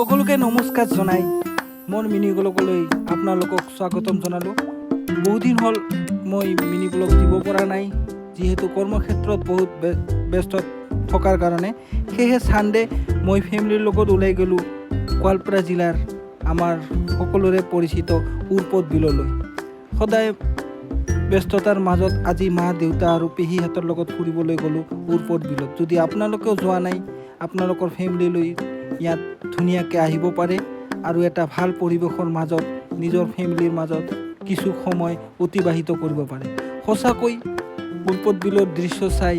সকলোকে নমস্কাৰ জনাই মোৰ মিনি ব্লগলৈ আপোনালোকক স্বাগতম জনালোঁ। বহুদিন হ'ল মই মিনি ব্লগ দিব পৰা নাই, যিহেতু কৰ্মক্ষেত্ৰত বহুত ব্যস্ত থকাৰ কাৰণে। সেয়েহে ছানডে মই ফেমিলিৰ লগত ওলাই গ'লোঁ গোৱালপাৰা জিলাৰ আমাৰ সকলোৰে পৰিচিত উৰপদ বিললৈ। সদায় ব্যস্ততাৰ মাজত আজি মা দেউতা আৰু পেহীহঁতৰ লগত ফুৰিবলৈ গ'লোঁ উৰপদ বিলত। যদি আপোনালোকেও যোৱা নাই, আপোনালোকৰ ফেমিলিলৈ ইয়াত ধুনীয়াকৈ আহিব পাৰে আৰু এটা ভাল পৰিৱেশৰ মাজত নিজৰ ফেমিলিৰ মাজত কিছু সময় অতিবাহিত কৰিব পাৰে। সঁচাকৈ উৰপদ বিলৰ দৃশ্য চাই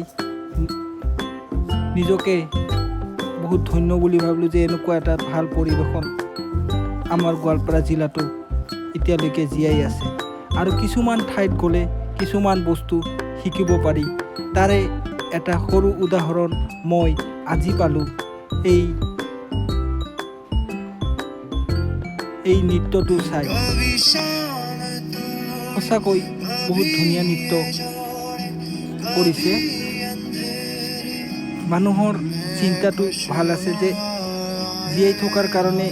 নিজকে বহুত ধন্য বুলি ভাবিলোঁ যে এনেকুৱা এটা ভাল পৰিৱেশন আমাৰ গোৱালপাৰা জিলাটো এতিয়ালৈকে জীয়াই আছে। আৰু কিছুমান ঠাইত গ'লে কিছুমান বস্তু শিকিব পাৰি। তাৰে এটা সৰু উদাহৰণ মই আজি পালোঁ এই নৃত্যটো চাই। সঁচাকৈ বহুত ধুনীয়া নৃত্য কৰিছে। মানুহৰ চিন্তাটো ভাল আছে যে জীয়াই থকাৰ কাৰণে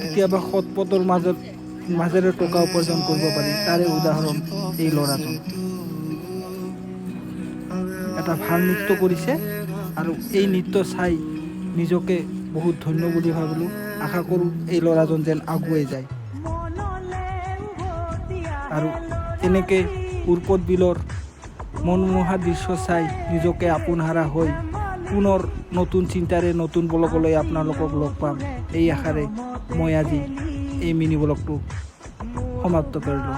কেতিয়াবা সৎপথৰ মাজেৰে টকা উপাৰ্জন কৰিব পাৰি। তাৰে উদাহৰণ এই ল'ৰাজন। এটা ভাল নৃত্য কৰিছে আৰু এই নৃত্য চাই নিজকে বহুত ধন্য বুলি ভাবিলোঁ। আশা কৰোঁ এই ল'ৰাজন যেন আগুৱাই যায় আৰু এনেকৈ উৰপদ বিলৰ মনোমোহা দৃশ্য চাই নিজকে আপোনহাৰা হৈ পুনৰ নতুন চিন্তাৰে নতুন ব্লগলৈ আপোনালোকক লগ পাম। এই আশাৰে মই আজি এই মিনি ব্লগটো সমাপ্ত কৰিলোঁ।